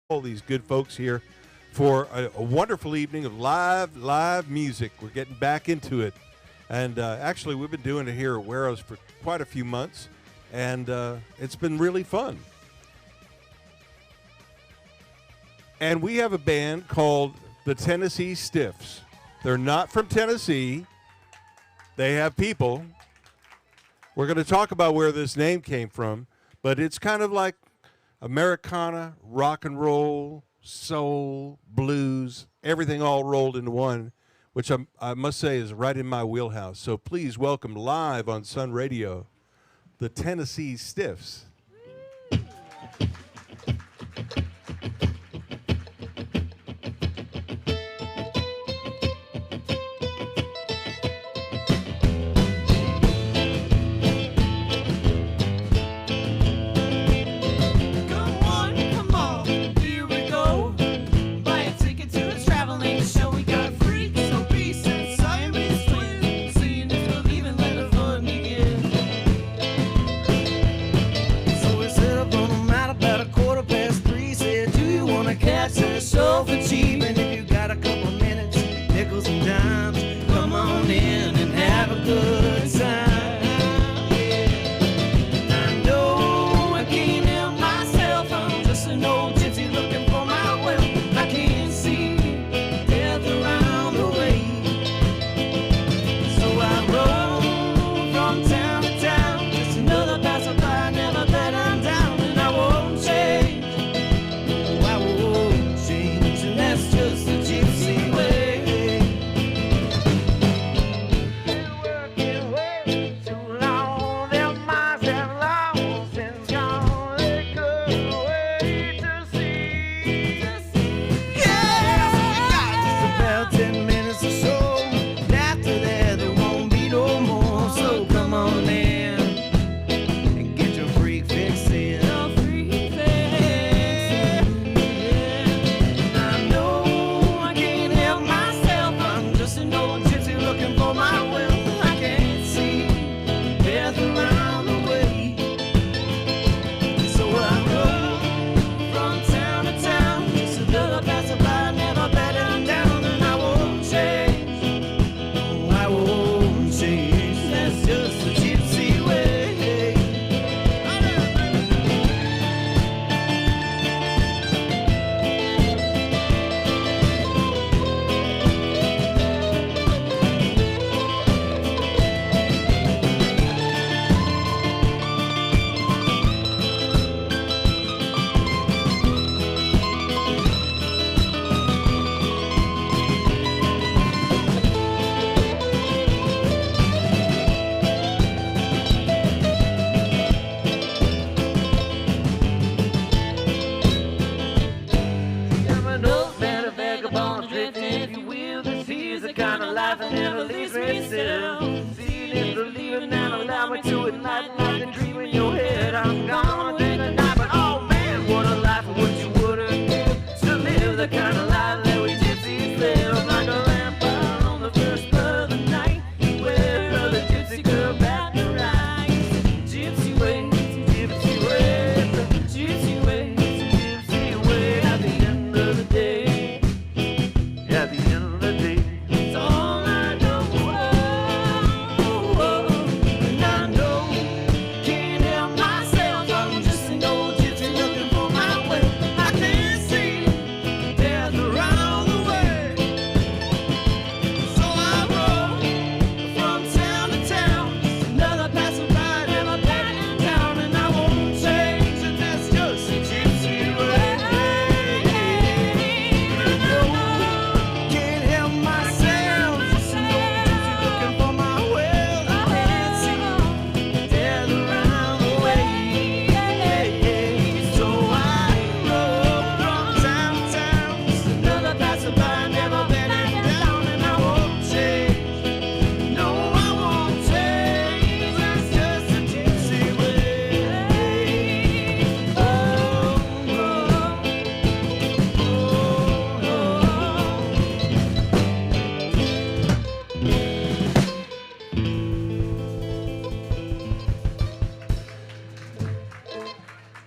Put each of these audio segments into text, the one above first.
all these good folks here for a wonderful evening of live music. We're getting back into it. And actually, we've been doing it here at Guero's for quite a few months, and it's been really fun. And we have a band called the Tennessee Stiffs. They're not from Tennessee. They have people. We're going to talk about where this name came from, but it's kind of like Americana, rock and roll, soul, blues, everything all rolled into one, which I must say is right in my wheelhouse. So please welcome live on Sun Radio, the Tennessee Stiffs. So for cheap, and if you got a couple minutes, nickels and dimes, come on in and have a good time. I know I can't help myself, I'm just an old gypsy looking for my wealth. I can't see death around the way, so I roll from town to town, just another passerby, never let I'm down, and I won't change. That's just the gypsy way. Been working way too long. Them miles have long since gone. They couldn't wait to see. Yeah, so we got just about 10 minutes or so. And after that, there won't be no more. So come on in and get your freak fix in.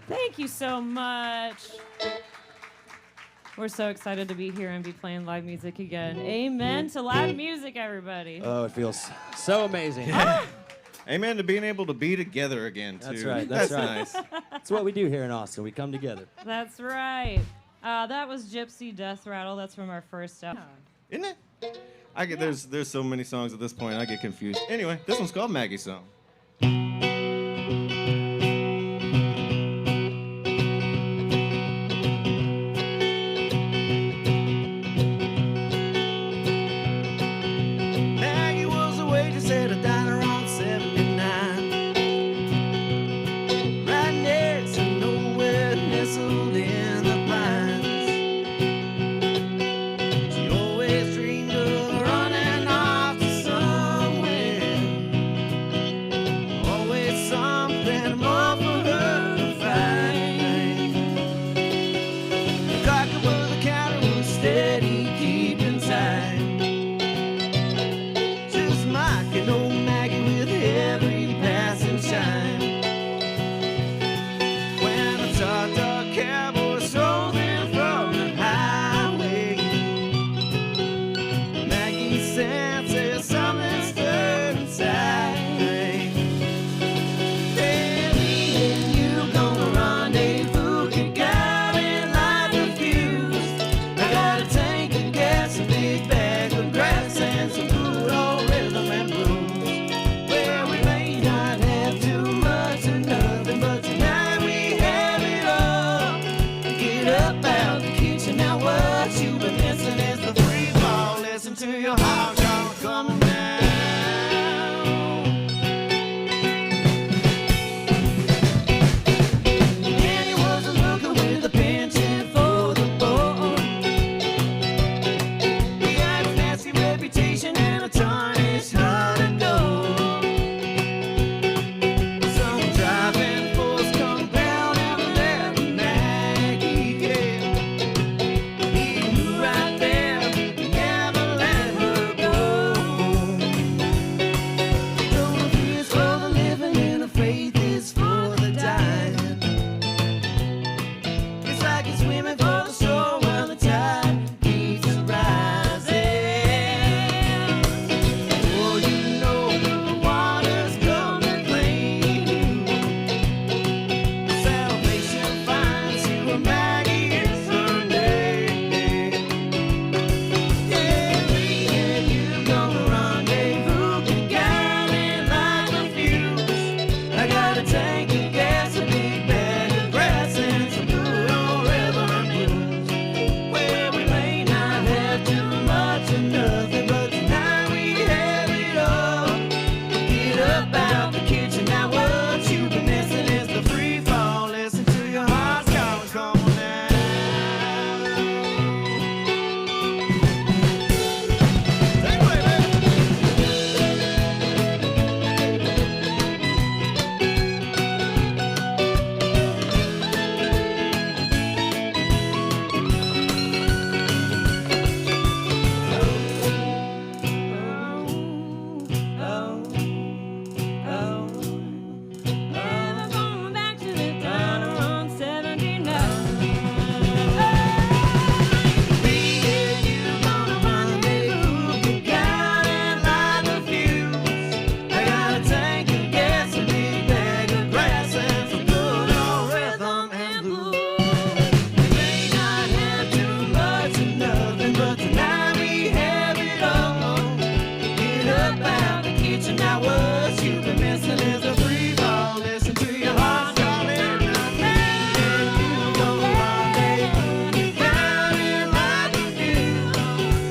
Thank you so much. We're so excited to be here and be playing live music again. Amen to live music, everybody. Oh, it feels so amazing. Amen to being able to be together again, too. That's right. That's right. nice. That's what we do here in Austin. We come together. That's right. That was Gypsy Death Rattle. That's from our first album. Isn't it? There's so many songs at this point, I get confused. Anyway, this one's called Maggie Song. Maggie was a waitress at a diner on 79, right next to nowhere, nestled in the pines. She always dreamed of running off to somewhere, always something more for her to find. The clock above the counter was steady, keeping time. Just mocking old Maggie with every passing chime. When a tall cowboy strolls in from the highway, Maggie senses something stirred inside. Hey, me and you gonna rendezvous, get out and light the fuse. I got a tank of gas, a big bag of grass, and some good old rhythm and blues. Well, we may not have too much or nothing, but tonight we have it all. Get up out the kitchen, now what you been missing is the free fall. Listen to your heart, y'all coming down. Annie was a looker with a penchant for the board. He had a nasty reputation and a tarnished heart of gold. Some driving force compelled him to let Maggie get. He knew right there he never let her go. Though the fee is for the living and the faith is for the dying. It's like he's swimming for the shore while the tide keeps rising. Oh, you know the water's coming clean. Salvation finds you, and Maggie is her name. Yeah, me and you gonna rendezvous, get out and light the fuse. I got a tank of gas, a big bag of grass, and some good old rhythm and blues. Well, we may not have too much or nothing, but tonight we have it all. Get up out the kitchen, now what you been missing is the free fall. Listen to your heart calling, come on now. Take it away, baby. Never going back to the diner on 79. Me and you gonna rendezvous, get out and light the fuse. I got a tank of gas, a big bag of grass, and some good old rhythm and blues. We may not have too much or nothing, but tonight we have it all. Get up out the kitchen, now what you been missing is a free fall. Listen to your heart calling. Me and you gonna rendezvous, get out and light the fuse.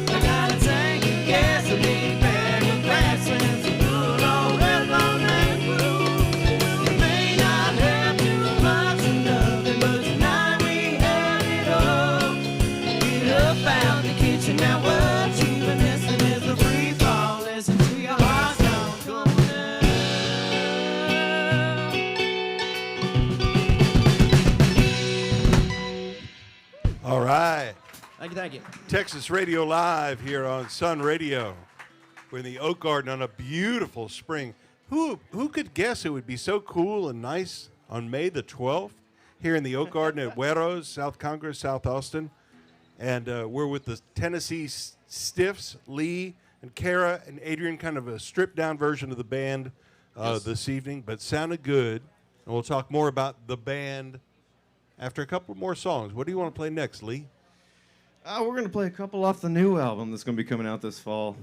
I got a tank of gas, a big bag of grass, and some good old rhythm and blues. You may not have too much or nothing, but tonight we have it all. Get up out the kitchen, now what you been missing is the free fall. Listen to your heart calling, come on now. All right. Thank you. Thank you. Texas Radio Live here on Sun Radio. We're in the Oak Garden on a beautiful spring. Who could guess it would be so cool and nice on May the 12th here in the Oak Garden at Guero's, South Congress, South Austin? And we're with the Tennessee Stiffs, Lee and Kara and Adrian, kind of a stripped-down version of the band this evening, but sounded good. And we'll talk more about the band after a couple more songs. What do you want to play next, Lee? We're going to play a couple off the new album that's going to be coming out this fall.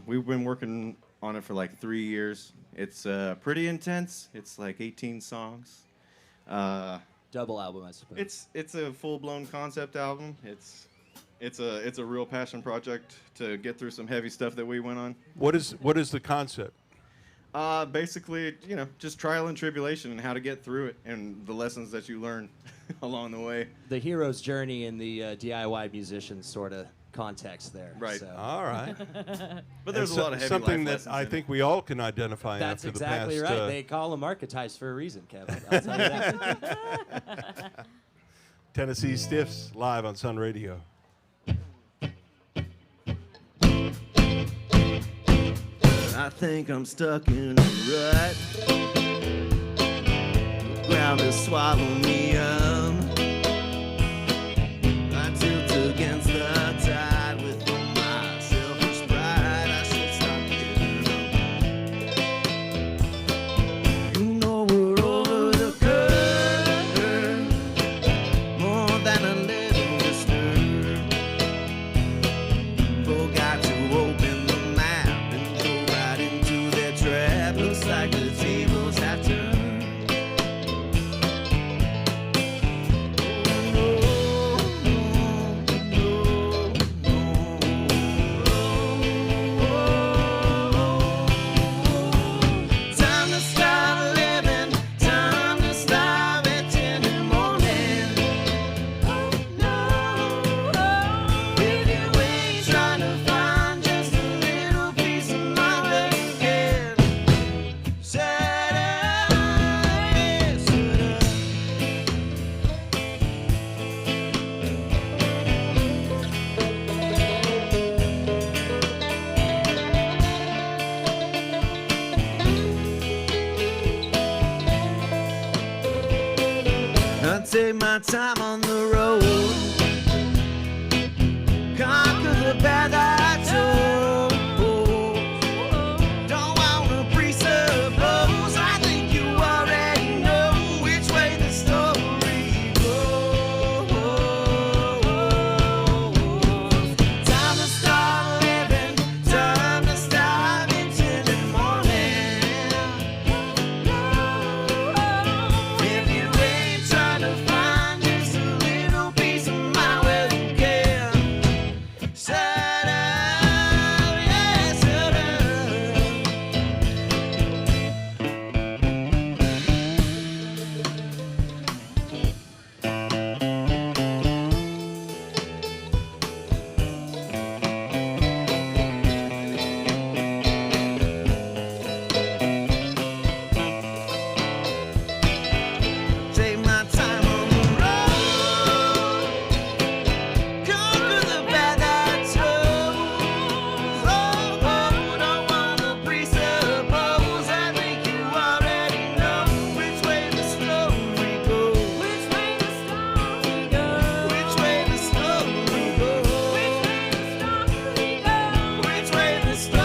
We've been working on it for like 3 years. It's pretty intense. It's like 18 songs. Double album, I suppose. It's a full-blown concept album. It's a real passion project to get through some heavy stuff that we went on. What is the concept? Basically, just trial and tribulation and how to get through it and the lessons that you learn along the way. The hero's journey in the DIY musician sort of context there. Right. So. All right. But there's And a lot of heavy something life that lessons I in it. think we all can identify That's after exactly the past. right. They call them archetypes for a reason, Kevin. I'll tell you that. Tennessee Stiffs live on Sun Radio. I think I'm stuck in a rut. The ground has swallowed me up. I tilt against the tide with all my selfish pride. I should stop giving up. You know we're over the curve, more than a little disturbed. Forgot to open the map and go right into their trap. Looks like the tables have turned. Time to start living, time to stop it in the morning. If you ain't trying to find just a little piece of my weekend, shut up, yeah, shut up. I take my time on the road, conquer the path I chose. Don't wanna presuppose. I think you already know which way the story goes. Time to start living, time to stop until the morning. If you ain't trying to find just a little piece of my weekend, shut up, yeah, shut up. Take my time on the road, conquer the path I chose. Oh, don't wanna presuppose. I think you already know which way the story goes. Which way the story goes. Which way the story goes. Which way the story goes.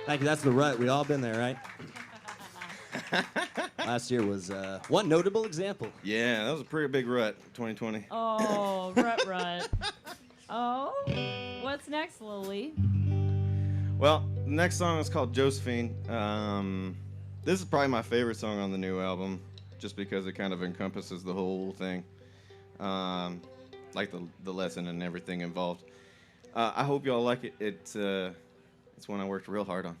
Thank you. That's the rut. We all been there, right? Last year was one notable example. Yeah, that was a pretty big rut, 2020. Oh, rut. Oh, what's next, Lily? Well, the next song is called Josephine. This is probably my favorite song on the new album, just because it kind of encompasses the whole thing, like the lesson and everything involved. I hope y'all like it. It's one I worked real hard on.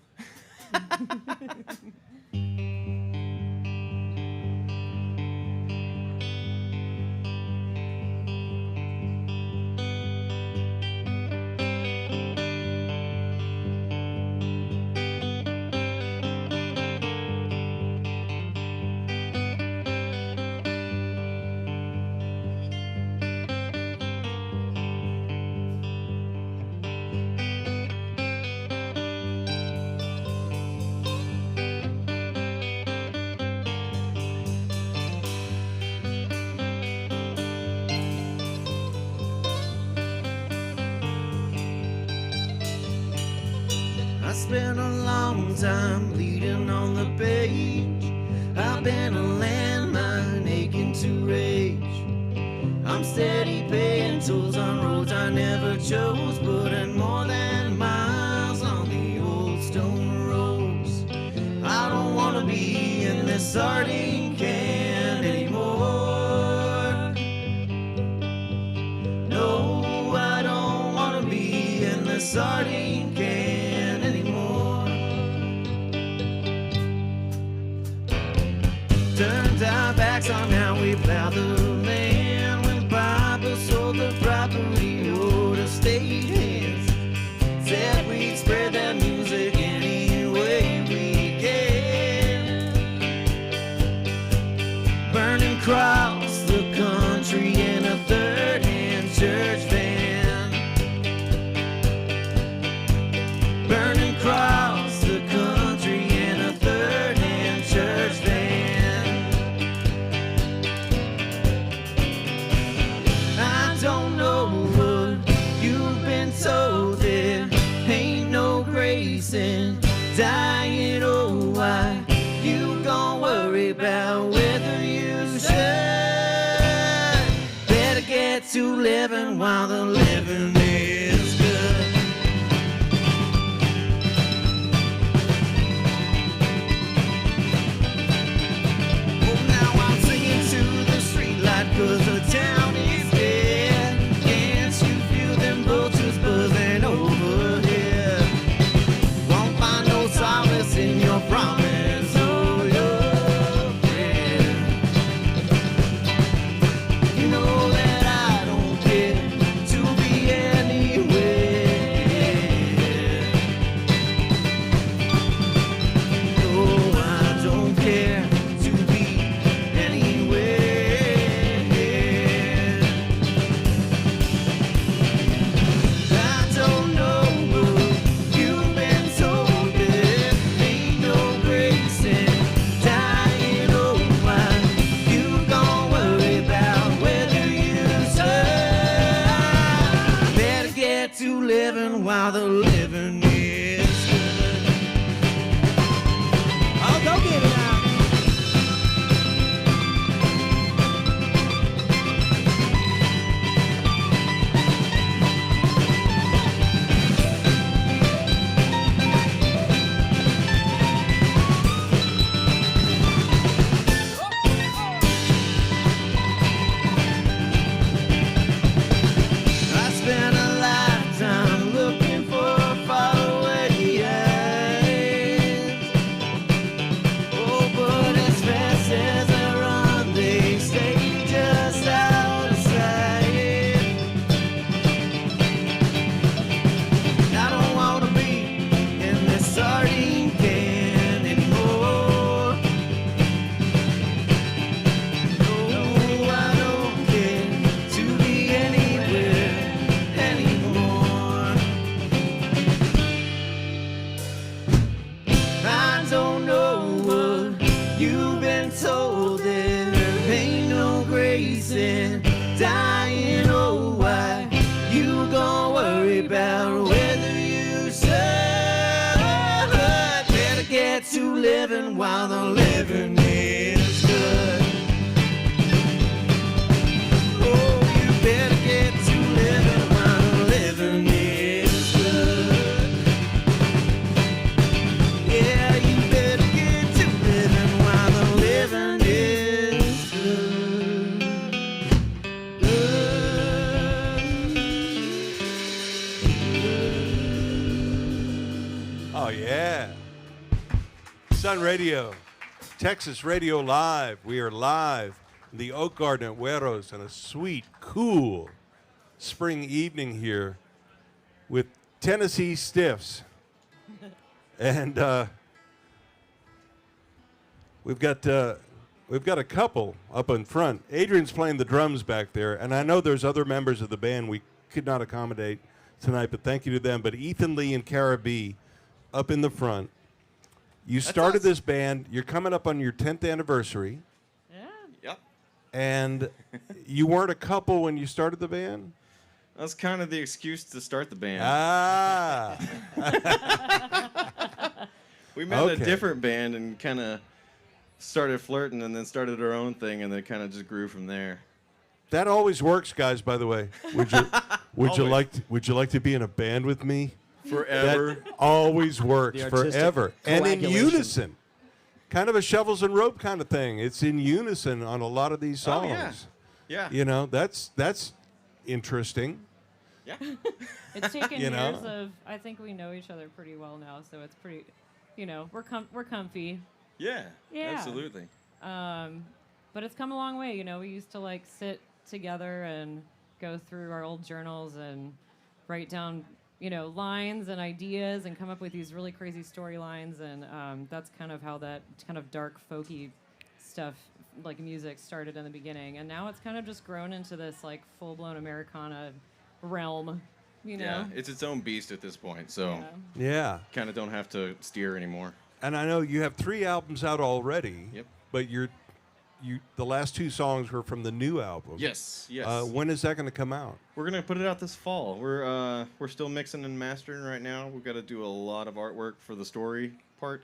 been a long time bleeding on the page. I've been a landmine aching to rage. I'm steady paying tolls on roads I never chose, putting more than miles on the old stone roads. I don't wanna be in this sardine can anymore. No, I don't wanna be in this sardine can anymore. Turned our backs on how we plow the land. When Papa sold the property, owed a state hands. Said we'd spread that music any way we can. Burning across the country in a third-hand church van. Burning across the country in a third-hand church van. I don't know what you've been told. There ain't no grace in dying. Oh, why you gon' worry about whether you should? Better get to living while the living is good. Oh, now I'm singing to the streetlight 'cause the town is dead. Can't you feel them vultures buzzing overhead? Won't find no solace in your promise, oh, your friend. You know that I don't care to be anywhere. No, I don't care to be anywhere. I don't know what you've been told. There ain't no grace in dying. Oh, why you gon' worry about whether you should? Better get to living while the living is good. Oh, go get it out. I spent a lifetime looking for faraway eyes. Oh, but as fast as I run, they stay just out of sight. I don't wanna be in this sardine can anymore. No, I don't care to be anywhere anymore. I don't know what you've been told. There ain't no grace in dying. Oh, why you gon' worry about whether you should? Better get to living while the living is good. Oh, you better get to living while the living is good. Yeah, you better get to living while the living is good. Oh, yeah. Sun Radio, Texas Radio Live. We are live in the Oak Garden at Guero's on a sweet, cool spring evening here with Tennessee Stiffs. And we've got a couple up in front. Adrian's playing the drums back there, and I know there's other members of the band we could not accommodate tonight, but thank you to them. But Ethan Lee and Cara B up in the front. You started this band. You're coming up on your 10th anniversary. Yeah. Yep. And you weren't a couple when you started the band? That's kind of the excuse to start the band. Ah. We met in Okay. a different band and kind of started flirting, and then started our own thing, and then kind of just grew from there. That always works, guys. By the way, would you Always. would you like to be in a band with me? Forever. That always works The artistic forever and in coagulation. unison. Kind of a shovels and rope kind of thing. It's in unison on a lot of these Oh, songs. yeah. You know, that's interesting. Yeah. It's taken You know? years of. I think we know each other pretty well now, so it's pretty. You know, we're comfy. Yeah. Yeah. Absolutely. But it's come a long way. You know, we used to like sit together and go through our old journals and write down, you know, lines and ideas and come up with these really crazy storylines. And that's kind of how that kind of dark, folky stuff, like music, started in the beginning. And now it's kind of just grown into this like full-blown Americana realm. You know. Yeah. It's its own beast at this point, so Yeah. Yeah. kind of don't have to steer anymore. And I know you have 3 albums out already. Yep. But the last 2 songs were from the new album. Yes. Yes. When is that going to come out? We're gonna put it out this fall. We're still mixing and mastering right now. We've got to do a lot of artwork for the story part,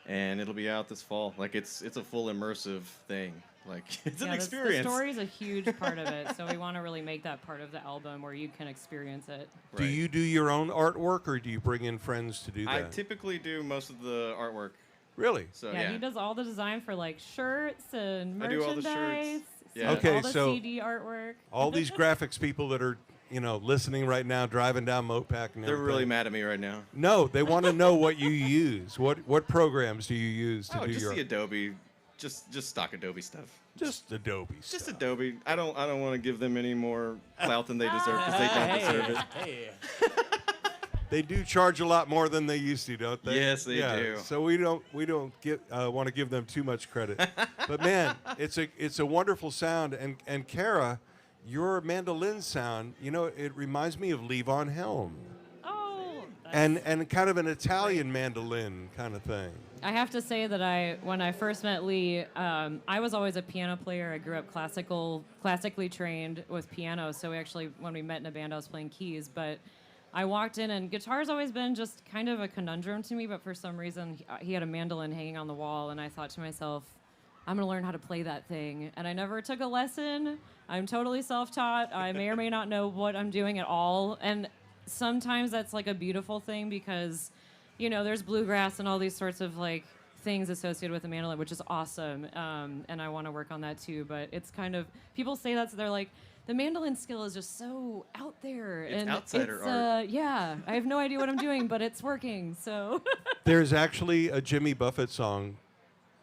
and it'll be out this fall. Like it's a full immersive thing. Like it's an Yeah, experience. The story's a huge part of it, so we want to really make that part of the album where you can experience it. Do Right. you do your own artwork or do you bring in friends to do that? I typically do most of the artwork. Really? So Yeah, yeah. he does all the design for like shirts and I do all the merchandise. shirts. Yeah. Okay, all the so- CD artwork. All these graphics people that are, listening right now, driving down Mopac and They're really everything. mad at me right now. No, they want to know what you use. What programs do you use to Oh, do just your the Adobe, just stock Adobe stuff. just Adobe Just stuff. Adobe. I don't want to give them any more clout than they deserve because they don't deserve it. Hey. They do charge a lot more than they used to, don't they? Yes, they Yeah, do. So we don't want to give them too much credit. But man, it's a wonderful sound. And Kara, your mandolin sound, it reminds me of Levon Helm. Oh. And kind of an Italian mandolin kind of thing. I have to say that when I first met Lee, I was always a piano player. I grew up classically trained with piano. So when we met in a band, I was playing keys. But I walked in, and guitar's always been just kind of a conundrum to me. But for some reason, he had a mandolin hanging on the wall, and I thought to myself, I'm going to learn how to play that thing. And I never took a lesson. I'm totally self-taught. I may or may not know what I'm doing at all. And sometimes that's like a beautiful thing because, there's bluegrass and all these sorts of like things associated with the mandolin, which is awesome. And I want to work on that too. But it's kind of, people say that, so they're like, the mandolin skill is just so out there. It's and outsider art. Yeah, I have no idea what I'm doing, but it's working. So There's actually a Jimmy Buffett song.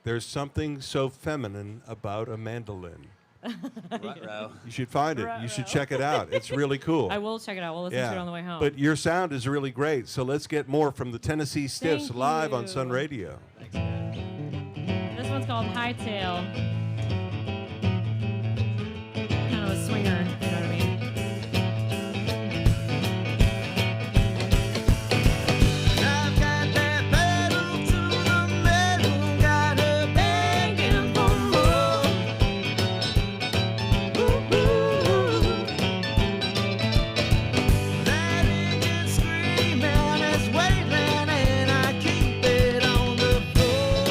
There's something so feminine about a mandolin. Ruh-roh. You should find it. You Ruh-roh. should check it out. It's really cool. I will check it out. We'll listen to it on the way home. But your sound is really great. So let's get more from the Tennessee Stiffs Thank live on you. Sun Radio. This one's called Hightail. Kind of a swinger, you know what I mean? I've got that pedal to the metal, got her begging for more. That engine screaming is wailing, and I keep it on the floor.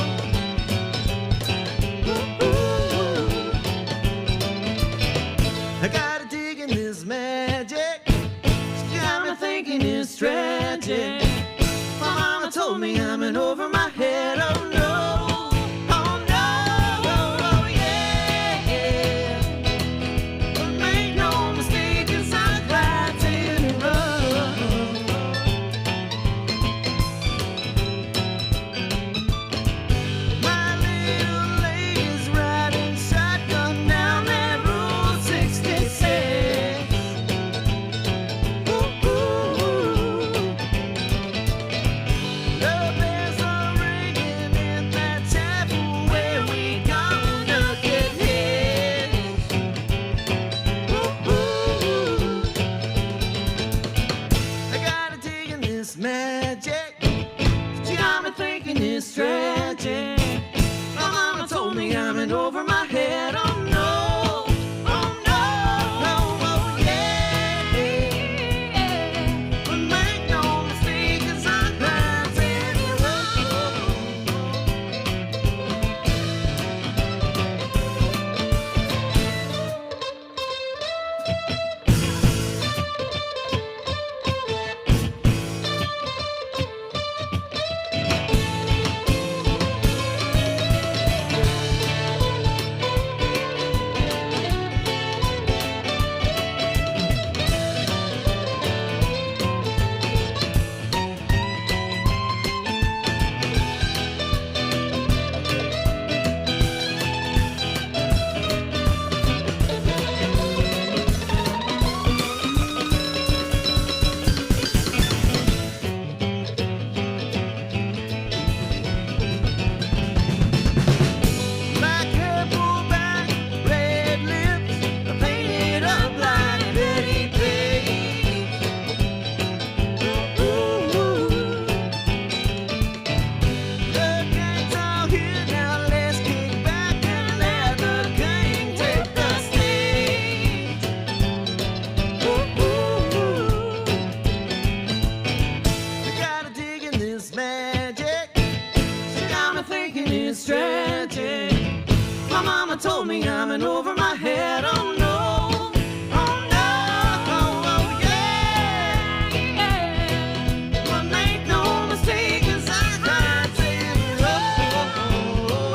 climbing over my head. Oh no, oh no, oh yeah, yeah. But make no mistake, 'cause I take it Oh,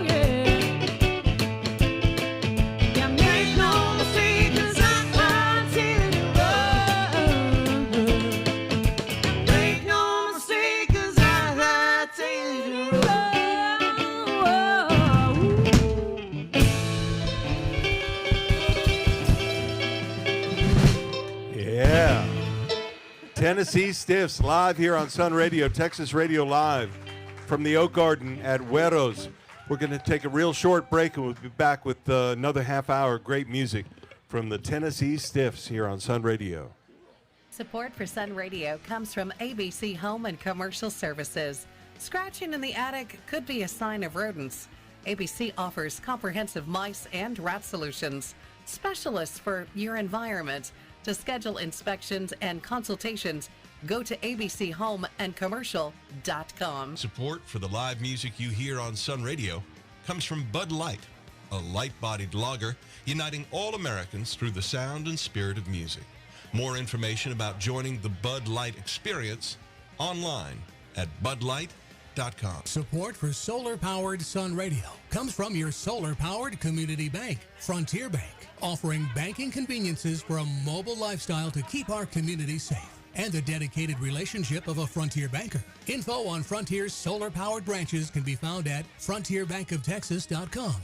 yeah. Yeah, Make no mistake, 'cause I take it Make no mistake, 'cause I take it Yeah. Tennessee Stiffs live here on Sun Radio, Texas Radio Live from the Oak Garden at Guero's. We're going to take a real short break and we'll be back with another half hour of great music from the Tennessee Stiffs here on Sun Radio. Support for Sun Radio comes from ABC Home and Commercial Services. Scratching in the attic could be a sign of rodents. ABC offers comprehensive mice and rat solutions. Specialists for your environment. To schedule inspections and consultations, go to abchomeandcommercial.com. Support for the live music you hear on Sun Radio comes from Bud Light, a light-bodied lager uniting all Americans through the sound and spirit of music. More information about joining the Bud Light experience online at budlight.com. Support for solar-powered Sun Radio comes from your solar-powered community bank, Frontier Bank, offering banking conveniences for a mobile lifestyle to keep our community safe, and the dedicated relationship of a Frontier banker. Info on Frontier's solar-powered branches can be found at frontierbankoftexas.com.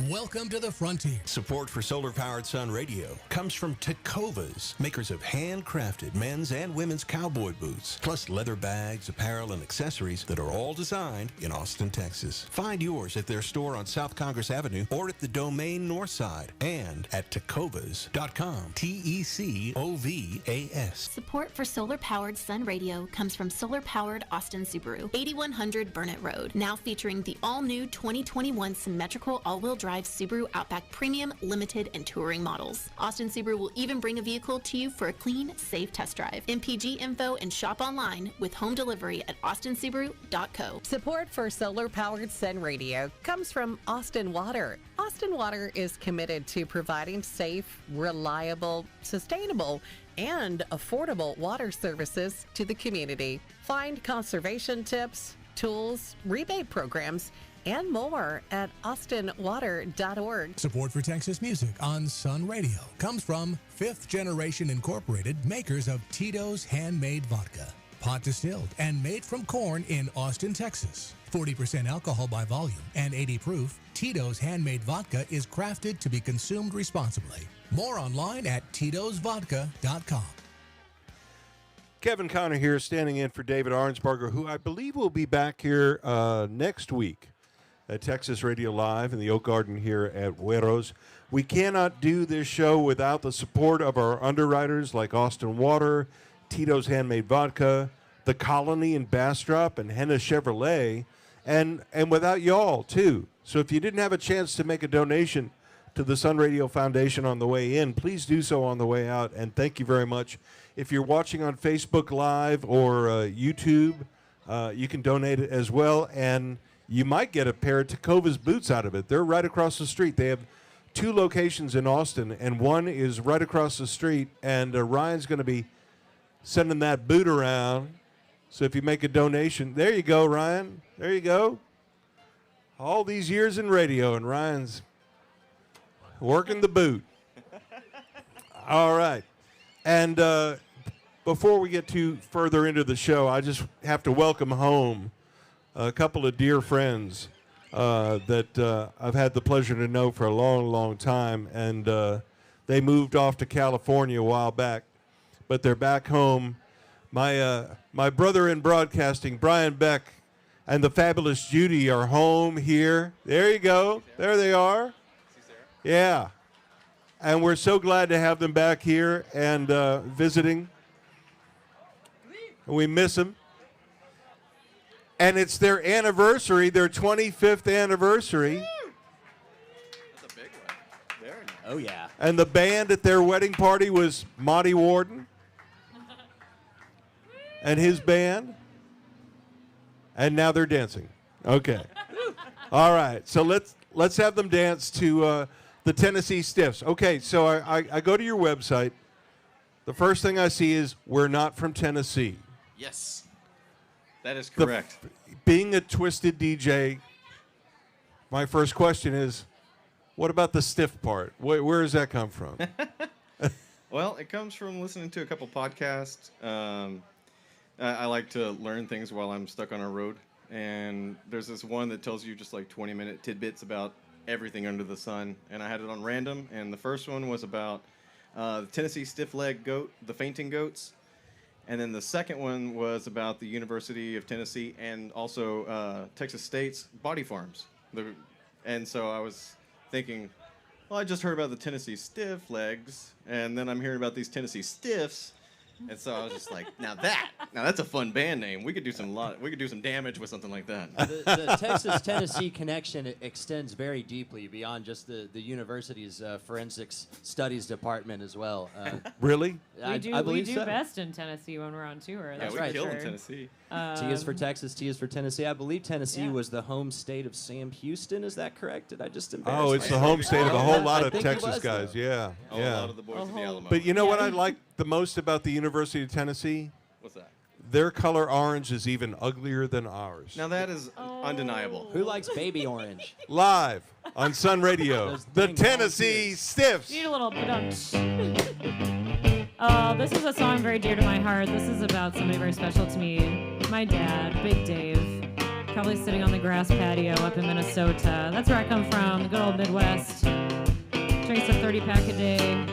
Welcome to the Frontier. Support for solar-powered Sun Radio comes from Tecovas, makers of handcrafted men's and women's cowboy boots, plus leather bags, apparel, and accessories that are all designed in Austin, Texas. Find yours at their store on South Congress Avenue or at the Domain North Side and at tecovas.com. Tecovas. Support for solar-powered Sun Radio comes from solar-powered Austin Subaru, 8100 Burnett Road, now featuring the all-new 2021 symmetrical all-wheel drive Subaru Outback Premium, Limited, and Touring models. Austin Subaru will even bring a vehicle to you for a clean, safe test drive. MPG info and shop online with home delivery at austinsubaru.co. Support for solar-powered Sun Radio comes from Austin Water. Austin Water is committed to providing safe, reliable, sustainable, and affordable water services to the community. Find conservation tips, tools, rebate programs, and more at austinwater.org. Support for Texas music on Sun Radio comes from Fifth Generation Incorporated, makers of Tito's Handmade Vodka. Pot distilled and made from corn in Austin, Texas. 40% alcohol by volume and 80 proof, Tito's Handmade Vodka is crafted to be consumed responsibly. More online at titosvodka.com. Kevin Connor here, standing in for David Arnsberger, who I believe will be back here next week at Texas Radio Live in the Oak Garden here at Guero's. We cannot do this show without the support of our underwriters like Austin Water, Tito's Handmade Vodka, The Colony in Bastrop, and Henna Chevrolet, and without y'all, too. So if you didn't have a chance to make a donation to the Sun Radio Foundation on the way in, please do so on the way out, and thank you very much. If you're watching on Facebook Live or YouTube, you can donate it as well, and you might get a pair of Tecovas boots out of it. They're right across the street. They have 2 locations in Austin, and one is right across the street, and Ryan's going to be sending that boot around. So if you make a donation, there you go, Ryan. There you go. All these years in radio, and Ryan's working the boot. All right. And before we get too further into the show, I just have to welcome home a couple of dear friends that I've had the pleasure to know for a long, long time. And they moved off to California a while back, but they're back home. My brother in broadcasting, Brian Beck, and the fabulous Judy are home here. There you go. There they are. Yeah. And we're so glad to have them back here and visiting. We miss them. And it's their anniversary, their 25th anniversary. That's a big one. Very nice. Oh, yeah. And the band at their wedding party was Monty Warden and his band. And now they're dancing. Okay. All right. So let's have them dance to the Tennessee Stiffs. Okay, so I go to your website. The first thing I see is we're not from Tennessee. Yes, that is The- correct. Being a twisted DJ, my first question is, what about the stiff part? Where does that come from? Well, it comes from listening to a couple podcasts. I like to learn things while I'm stuck on a road. And there's this one that tells you just like 20-minute tidbits about everything under the sun. And I had it on random. And the first one was about the Tennessee stiff-leg goat, the fainting goats. And then the second one was about the University of Tennessee and also Texas State's body farms. And so I was thinking, well, I just heard about the Tennessee stiff legs, and then I'm hearing about these Tennessee stiffs, and so I was just like, now that's a fun band name. We could do some damage with something like that. The Texas-Tennessee connection extends very deeply beyond just the university's forensics studies department as well. Really? We do, I believe we do so. best in Tennessee when we're on tour. Yeah, That's we for kill sure. in Tennessee. T is for Texas, T is for Tennessee. I believe Tennessee Yeah. was the home state of Sam Houston. Is that correct? Did I just embarrass Oh, it's the myself? home state of a whole lot I of think it Texas was, guys. though. Yeah, Oh, yeah. a lot of the boys of the Alamo. But you know what Yeah. I like the most about the University of Tennessee? What's that? Their color orange is even uglier than ours. Now that is undeniable. Who likes baby orange? Live on Sun Radio, Those the dang Tennessee Stiffs. Need a little this is a song very dear to my heart. This is about somebody very special to me. My dad, Big Dave, probably sitting on the grass patio up in Minnesota. That's where I come from, the good old Midwest. Drinks a 30-pack a day.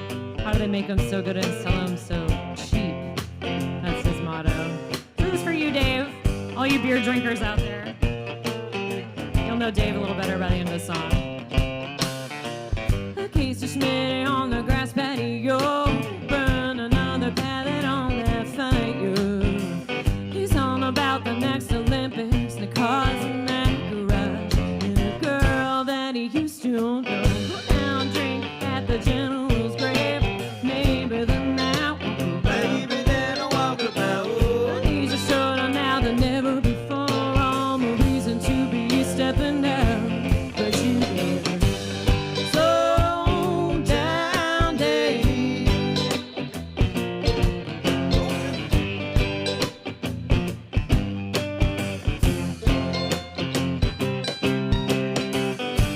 How do they make them so good and sell them so cheap? That's his motto. So this is for you, Dave. All you beer drinkers out there. You'll know Dave a little better by the end of the song. A case of Schmidt on the grass patio. Burn another pallet on that fire. He's on about the next Olympics and the cars in that garage. And a girl that he used to know. Go down, drink at the general's grave. Maybe the night will go by. Baby, then I walk about. He's a shorter now than never before. All the reason to be stepping down. But you get slow down, Dave.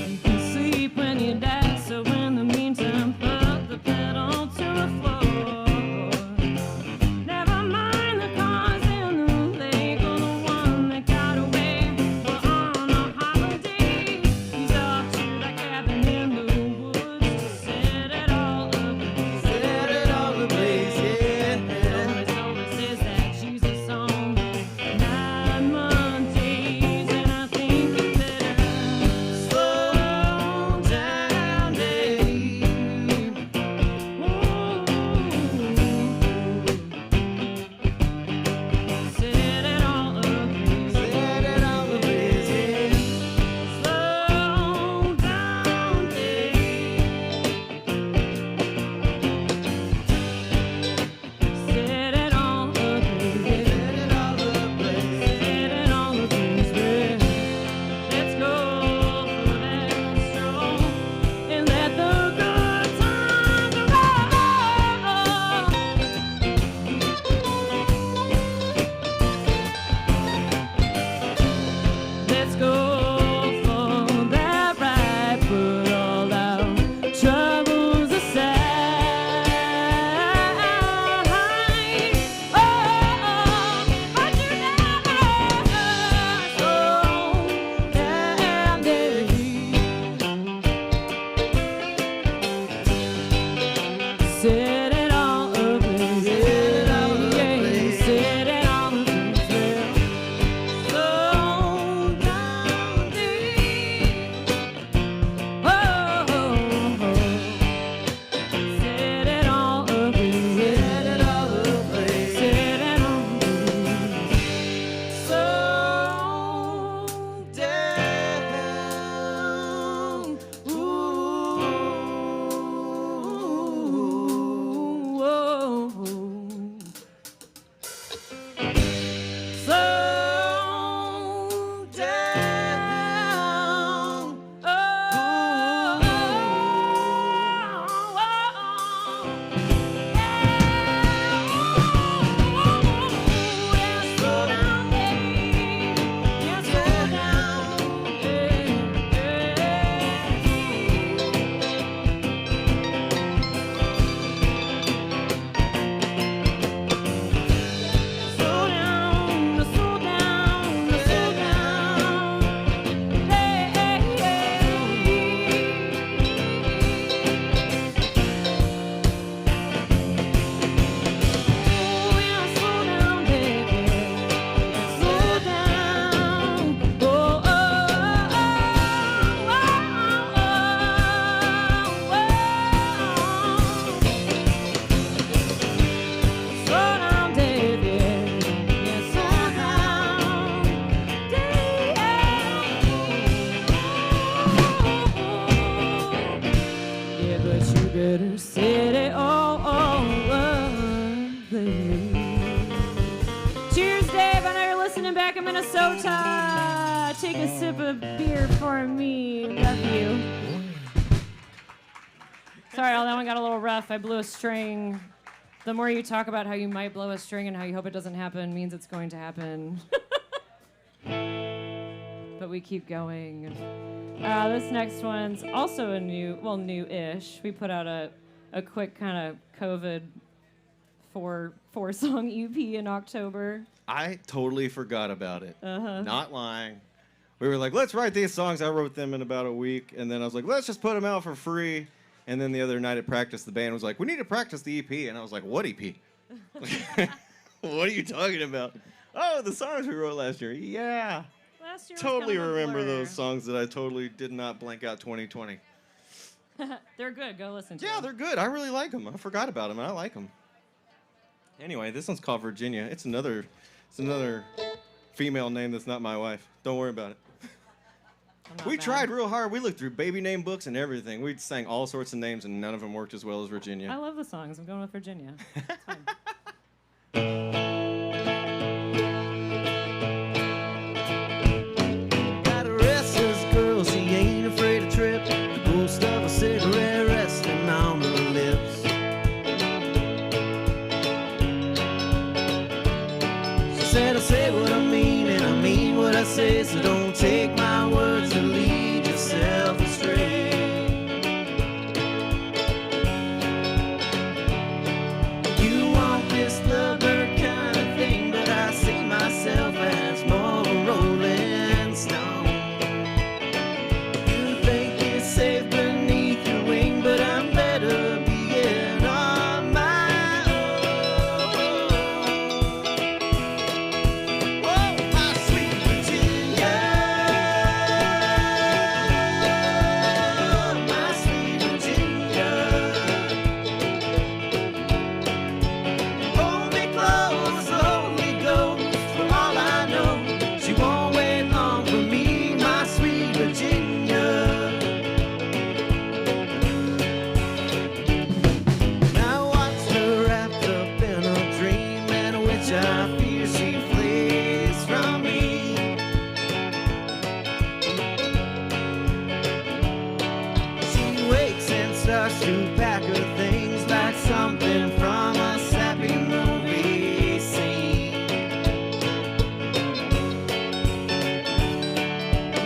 You can sleep when you die, so in the meantime, put the pedal to the floor. Never mind the cars in the lake or the one that got away. We're on a holiday. He's off to that cabin in the woods to set it all ablaze. Set it all ablaze, yeah. Always says that Jesus song. 9 Mondays, and I think you better slow down, Dave. Set it all ablaze. Set it all ablaze, yeah. Slow down, Dave. Set it all ablaze. Set it all ablaze. Set it all ablaze, babe. Let's go for that stroll and let the good times roll. Let's go for that ride. Put all our troubles aside. But you never slow down, Dave. Set it all ablaze. Set it all ablaze. Set it all ablaze. Slow down, Dave. Oh, set it all ablaze. Set it all ablaze. Set it all ablaze. Slow down. Ooh. a beer for me. Love you. Sorry, that one got a little rough. I blew a string. The more you talk about how you might blow a string and how you hope it doesn't happen means it's going to happen. But we keep going. This next one's also a new-ish. We put out a quick kind of COVID four-song EP in October. I totally forgot about it. Uh-huh. Not lying. We were like, let's write these songs. I wrote them in about a week. And then I was like, let's just put them out for free. And then the other night at practice, the band was like, we need to practice the EP. And I was like, what EP? What are you talking about? Oh, the songs we wrote last year. Yeah. Last year was Totally kind of a remember blur. those songs that I totally did not blank out 2020. They're good. Go listen to Yeah, them. they're good. I really like them. I forgot about them, and I like them. Anyway, this one's called Virginia. It's another female name that's not my wife. Don't worry about it. We tried real hard. We looked through baby name books and everything. We sang all sorts of names, and none of them worked as well as Virginia. I love the songs. I'm going with Virginia. It's fine. Got a restless girl, she ain't afraid to trip. The ghost of a cigarette resting on her lips. She said, I say what I mean, and I mean what I say, so don't take my words and lead yourself astray. You want this lovebird kind of thing, but I see myself as more a rolling stone. You think it's safe beneath your wing, but I'm better being on my own. Whoa, my sweet Virginia, my sweet Virginia. Hold me close, Holy Ghost, for all I know. She won't wait long for me, my sweet Virginia. I watched her wrapped up in a dream, in which I fear she flees from me. She wakes and starts to pack her things like something from a sappy movie scene.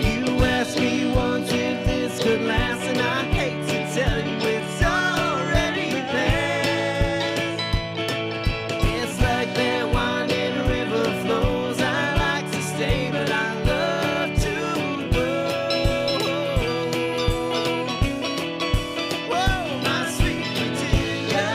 You asked me once if this could last, and I hate to tell you it's already past. It's like that winding river flows. I like to stay, but I love to go. Whoa, my sweet Virginia,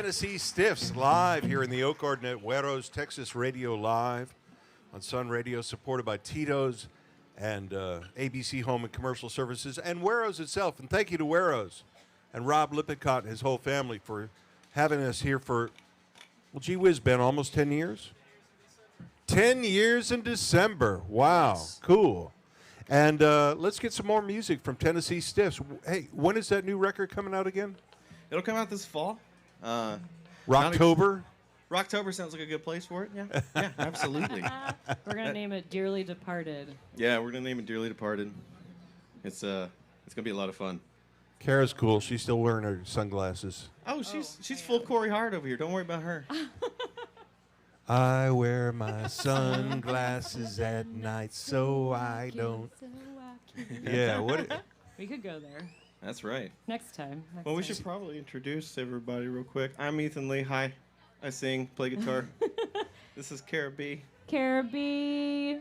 Tennessee Stiffs live here in the Oak Garden at Guero's Texas Radio Live on Sun Radio, supported by Tito's and ABC Home and Commercial Services and Guero's itself. And thank you to Guero's and Rob Lippincott and his whole family for having us here for, well, gee whiz, Ben, almost 10 years? 10 years in December. Wow, cool. And let's get some more music from Tennessee Stiffs. Hey, when is that new record coming out again? It'll come out this fall. Rocktober? Rocktober sounds like a good place for it. Yeah, yeah, absolutely. We're gonna name it Dearly Departed. Yeah, we're gonna name it Dearly Departed. It's gonna be a lot of fun. Kara's cool. She's still wearing her sunglasses. Oh, she's full Corey Hart over here. Don't worry about her. I wear my sunglasses at night so I don't. Yeah, what? We could go there That's right. next time. Well, we should probably introduce everybody real quick. I'm Ethan Lee. Hi. I sing, play guitar. This is Kara B. Kara B.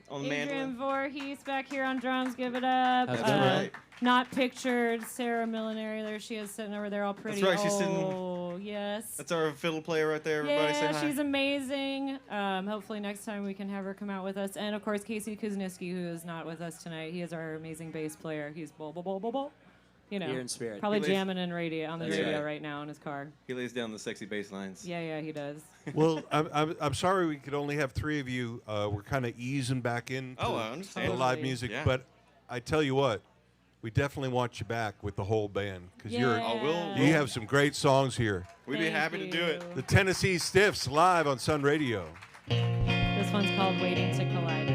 On the Adrian mandolin. Voorhees back here on drums. Give it up. That's right. Not pictured. Sarah Millinary. There she is, sitting over there, all pretty. right, she's sitting- Oh, yes. That's our fiddle player right there. Everybody say Yeah, hi. she's amazing. Hopefully next time we can have her come out with us. And of course Casey Kuzniski, who is not with us tonight. He is our amazing bass player. He's bol bol bol bol bol. You know, Here in spirit. probably He lays- jamming on the That's radio right. right now in his car. He lays down the sexy bass lines. Yeah, he does. Well, I'm sorry we could only have three of you. We're kind of easing back into Oh, I understand. the live Totally. music, Yeah. but I tell you what, we definitely want you back with the whole band because Yeah. you have some great songs here. We'd be Thank happy to do it. The Tennessee Stiffs live on Sun Radio. This one's called Waiting to Collide.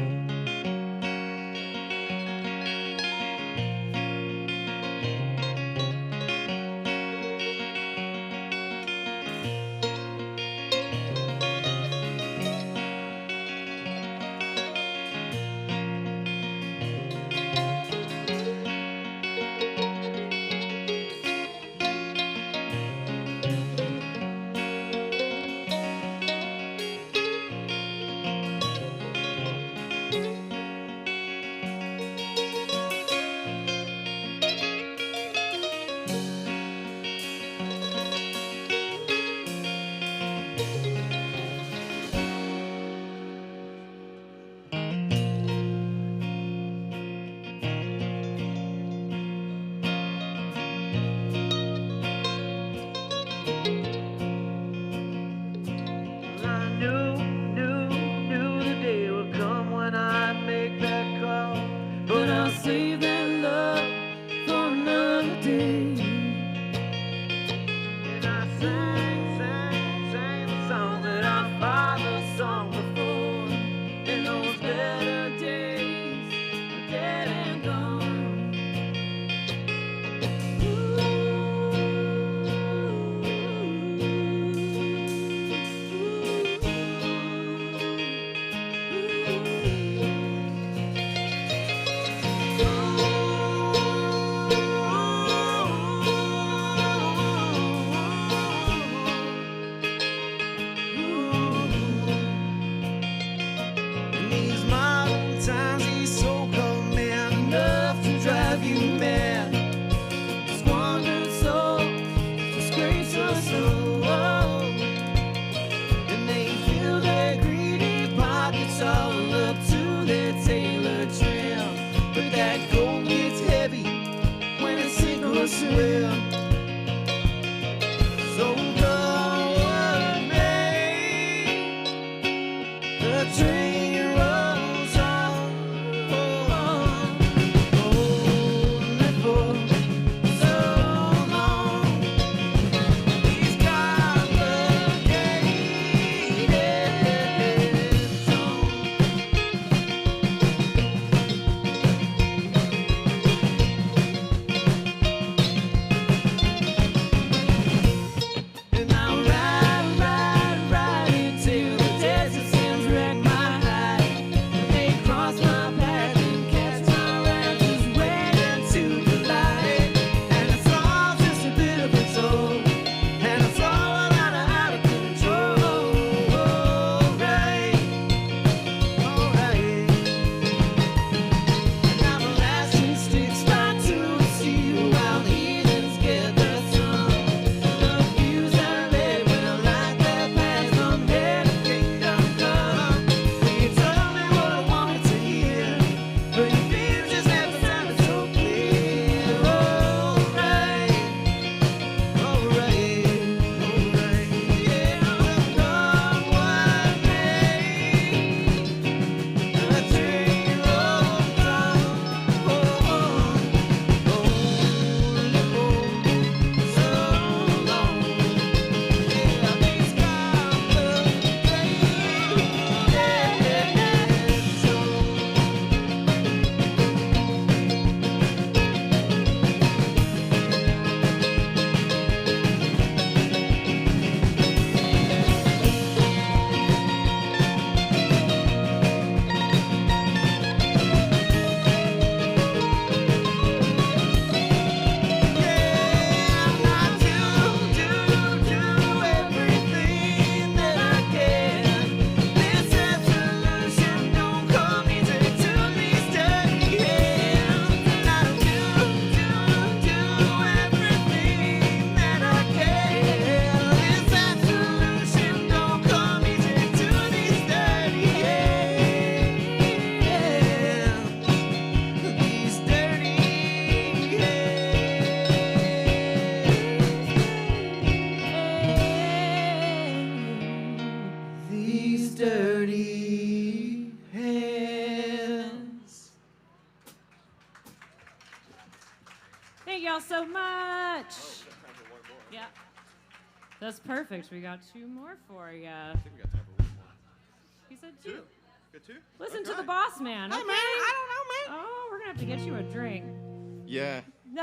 dirty hands. Thank y'all so much. Yeah. That's perfect. We got 2 more for you. I think we got time for one more. He said 2. Got 2? Listen to the boss man. Hey, Okay? man, I don't know, man. Oh, we're gonna have to get you a drink. Yeah. Nah.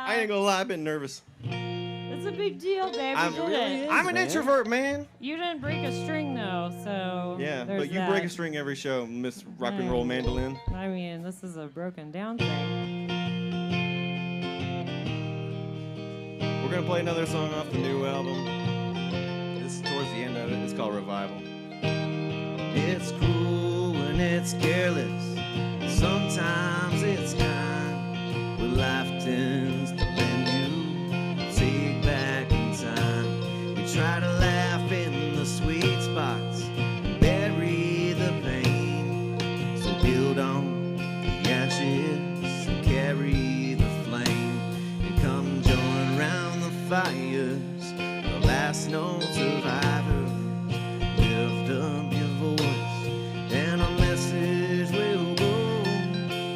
I ain't gonna lie, I've been nervous. It's a big deal, babe. I'm, You did it. I'm an introvert, man. You didn't break a string though, so Yeah, there's but you that. break a string every show, Miss Rock and Roll Mandolin. I mean, this is a broken down thing. We're gonna play another song off the new album. This is towards the end of it. It's called Revival. It's cruel and it's careless. Sometimes it's kind. When life tends to bend you, take back in time. We try to laugh in the sweet spots and bury the pain. So build on the ashes and carry the flame. And come join round the fires, the last known survivor. Lift up your voice and a message will go.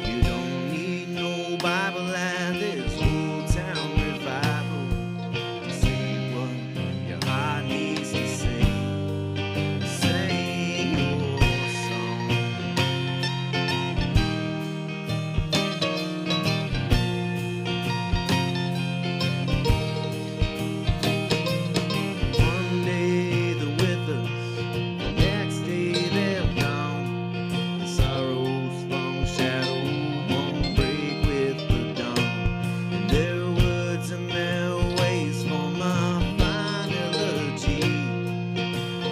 You don't need no Bible and this old town revival. Say what your heart needs to say. Sing your song. One day they're with us, the next day they're gone. The sorrow's long shadow won't break with the dawn. And their words and their ways form a fine elegy.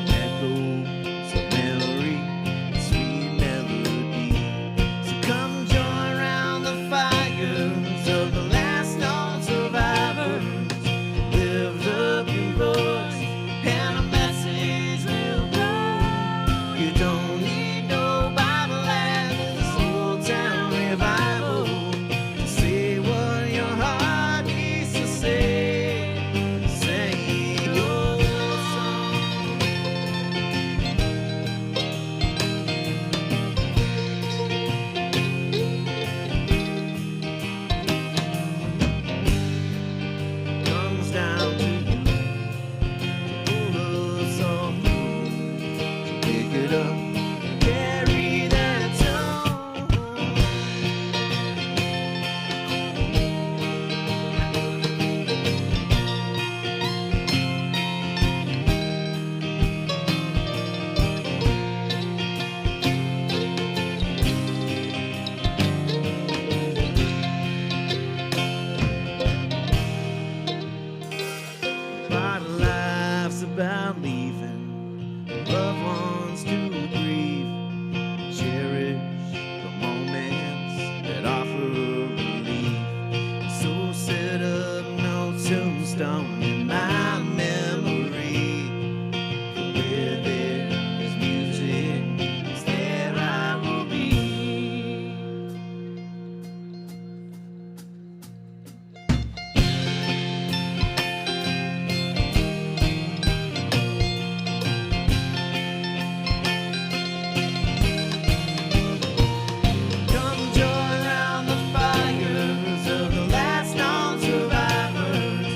Echoes of memory, sweet melody. So come join round the fires of the last known survivors. Lift up your voice and a message will go. You don't need no Bible and this old town revival to say what your heart needs to say. Sing your song. Comes down to you to pull us all through. So pick it up, carry that tone. Part of life's about leaving loved ones to grieve. Cherish the moments that offer relief. So set up no tombstone in my memory. For where there is music, it's there I will be. Come join round the fires of the last known survivors.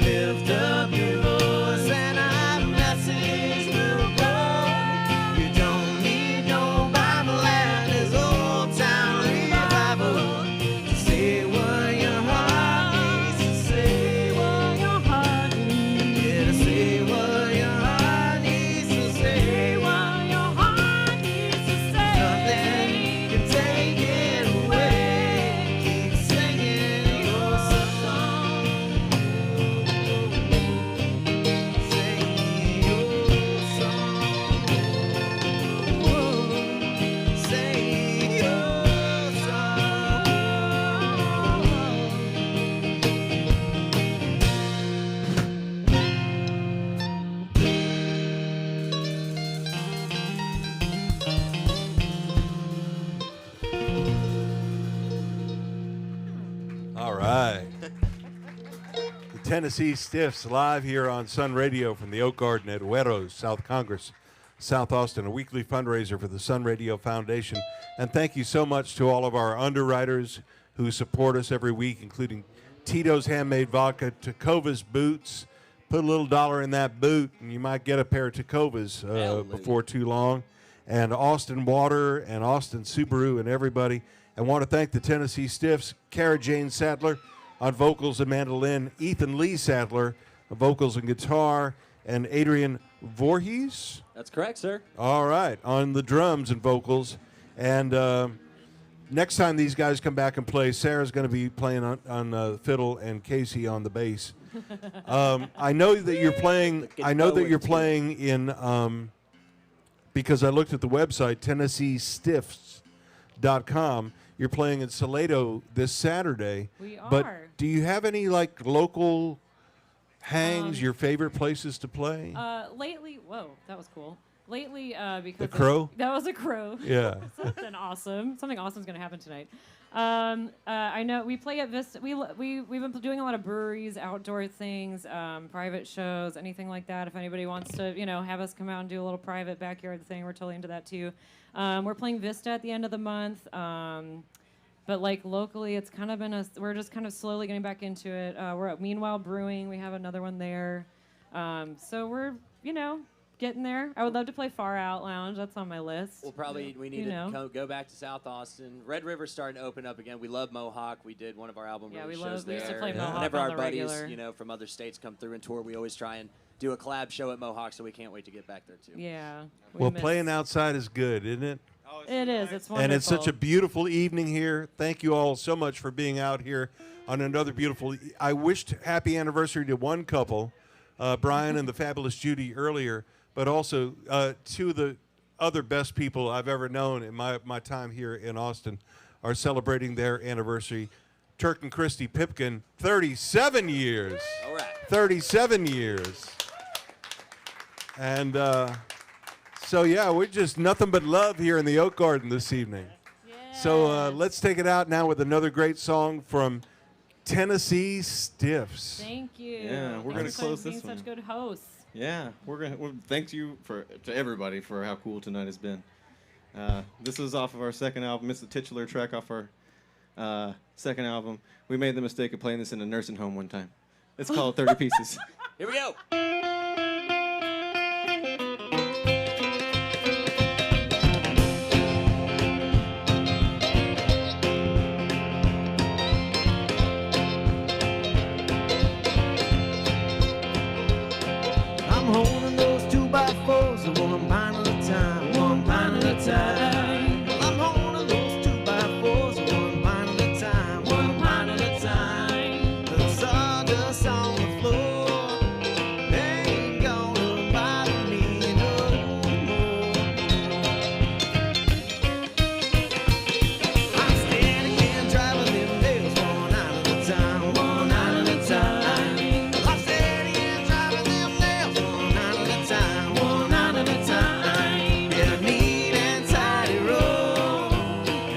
Lift up your voice and our message will go. You don't need no Bible and this old town revival to say what your heart needs to say. What your heart needs. Yeah, to say what your heart needs to say. What your heart needs to say. Nothing can take it away. Keep singing your song. Sing your song. Sing your song. All right. Tennessee Stiffs live here on Sun Radio from the Oak Garden at Guero, South Congress, South Austin, a weekly fundraiser for the Sun Radio Foundation. And thank you so much to all of our underwriters who support us every week, including Tito's Handmade Vodka, Tecovas Boots. Put a little dollar in that boot, and you might get a pair of Tecovas before too long. And Austin Water and Austin Subaru and everybody. And want to thank the Tennessee Stiffs, Cara Jane Sadler on vocals and mandolin, Ethan Lee Sadler on vocals and guitar, and Adrian Voorhees. That's correct, sir. All right, on the drums and vocals. And next time these guys come back and play, Sarah's going to be playing on fiddle and Casey on the bass. I know that you're playing. I know that you're playing in because I looked at the website TennesseeStiffs.com. You're playing in Salado this Saturday. We are. But do you have any like local hangs? Your favorite places to play? Lately, whoa, that was cool. Lately, because The crow? that was a crow. Yeah. Something awesome. Something awesome's gonna happen tonight. I know we play at Vista. We've been doing a lot of breweries, outdoor things, private shows, anything like that. If anybody wants to, have us come out and do a little private backyard thing, we're totally into that too. We're playing Vista at the end of the month. But like locally, it's kind of been we're just kind of slowly getting back into it. We're at Meanwhile Brewing. We have another one there. So we're, getting there. I would love to play Far Out Lounge. That's on my list. We need to go back to South Austin. Red River's starting to open up again. We love Mohawk. We did one of our album release shows there. We used to play Mohawk Whenever on our the buddies, regular. from other states come through and tour, we always try and do a collab show at Mohawk, so we can't wait to get back there too. Yeah. Well, playing outside is good, isn't it? It is. It's wonderful. And it's such a beautiful evening here. Thank you all so much for being out here on another beautiful. I wished happy anniversary to one couple, Brian and the fabulous Judy earlier, but also two of the other best people I've ever known in my time here in Austin are celebrating their anniversary. Turk and Christy Pipkin, 37 years. All right. 37 years. And so, yeah, we're just nothing but love here in the Oak Garden this evening. So let's take it out now with another great song from Tennessee Stiffs. Thank you. Yeah, we're going to close this being one. such good hosts. Yeah, thanks you to everybody for how cool tonight has been. This is off of our second album. It's the titular track off our second album. We made the mistake of playing this in a nursing home one time. It's called 30 Pieces. Here we go. I'm holding those 2x4s, one pint at a time, one pint at a time. I'm holding those 2x4s, one pint at a time, one pint at a time. The sawdust on the floor ain't gonna bother me no more. I'm standing here driving them nails one night at a time, one night at a time. I'm standing here driving them nails one night at a time, one night at a time. Yeah, neat and tidy road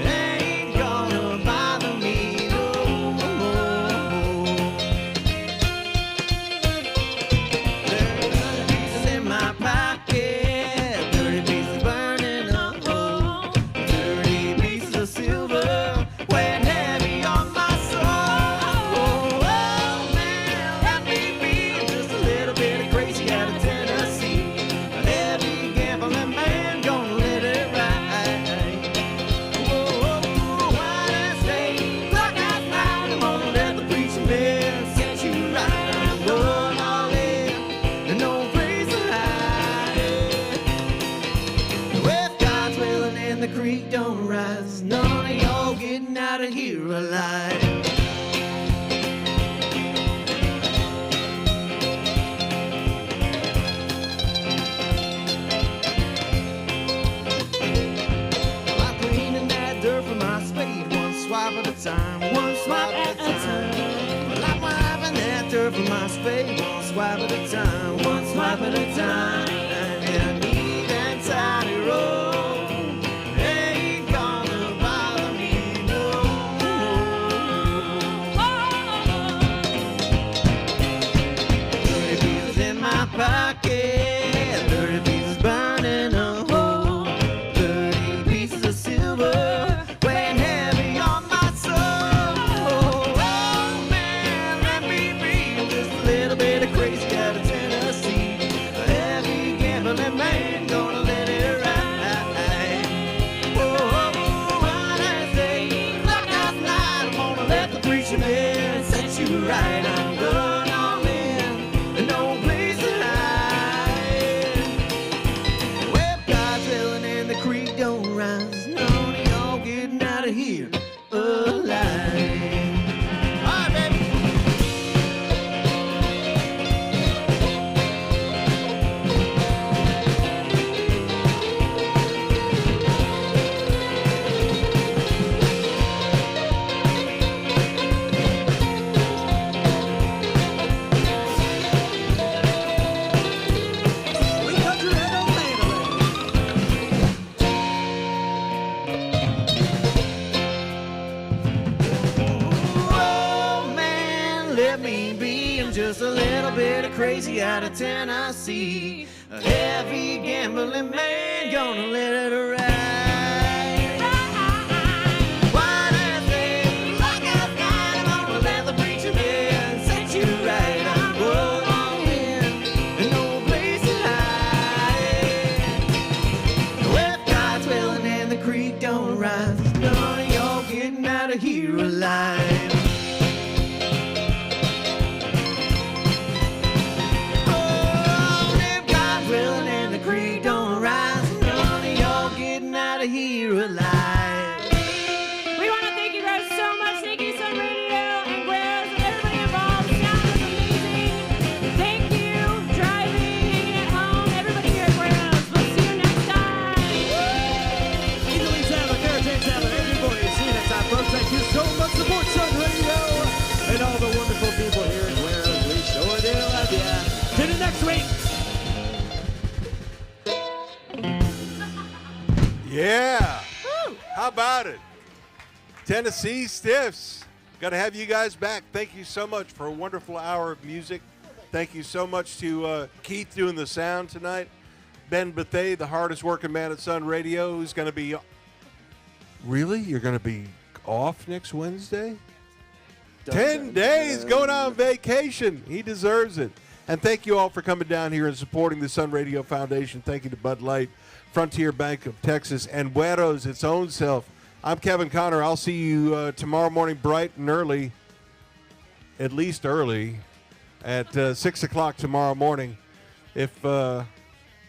ain't gonna bother me no more. There's 30 pieces in my pocket, 30 pieces burning a hole, 30 pieces of silver weighing heavy on my soul. Oh, man, let me be just a little bit of crazy out of Tennessee. A heavy gambling man gonna let it ride. Whoa, white as day, black as night, I'm gonna let the preacher man set you right. Lord, all in, and no place to hide. If God's willing and the creek don't rise, none of y'all getting out of here alive. I'm cleaning that dirt from my spade, one swipe at a time, one swipe at a time. Well, I'm wiping that dirt from my spade, one swipe at a time, one swipe at a time. And a neat and tidy road ain't gonna bother me no more. 30 pieces in my pocket, 30 pieces burning up. man, gonna let it ride. Oh, what I say, like last night, I'm gonna let the preacher man set you right. I'm going all in, and no place to hide. Well, God's willing and the creek don't rise, none of y'all getting out of here alive. All right, baby. We got your head on Mandalay. Oh man, let me be. I'm just a little bit of crazy out of Tennessee. A heavy gambling man, gonna let it ride. What I say, like last night, I'm gonna let the preacher man set you right. I'm going all in, and no place to hide. Well, if God's willing and the creek don't rise, none of y'all getting out of here alive. Oh, if God's willing and the creek don't rise, none of y'all getting out of here alive. We want to thank you guys so much. Thank you, Sun Radio and Guero and everybody involved. Sound was amazing. Thank you, driving, hanging at home, everybody here at Guero's. We'll see you next time. Eagerly Sabbath, Heritage Sabbath, everybody, see you next time, folks. Thank you so much. Support Sun Radio and all the wonderful people here at Guero's. We sure do love ya. Till the next week. Yeah. How about it? Tennessee Stiffs. Got to have you guys back. Thank you so much for a wonderful hour of music. Thank you so much to Keith doing the sound tonight. Ben Bethay, the hardest working man at Sun Radio, who's going to be... Really? You're going to be off next Wednesday? 10 days going on vacation. He deserves it. And thank you all for coming down here and supporting the Sun Radio Foundation. Thank you to Bud Light, Frontier Bank of Texas, and Guero's its own self. I'm Kevin Connor. I'll see you tomorrow morning bright and early, at least early, at 6 o'clock tomorrow morning. If the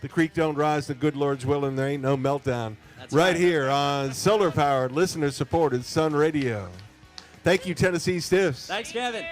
creek don't rise, the good Lord's willing, there ain't no meltdown. That's right right. here on solar-powered, listener-supported Sun Radio. Thank you, Tennessee Stiffs. Thanks, Kevin.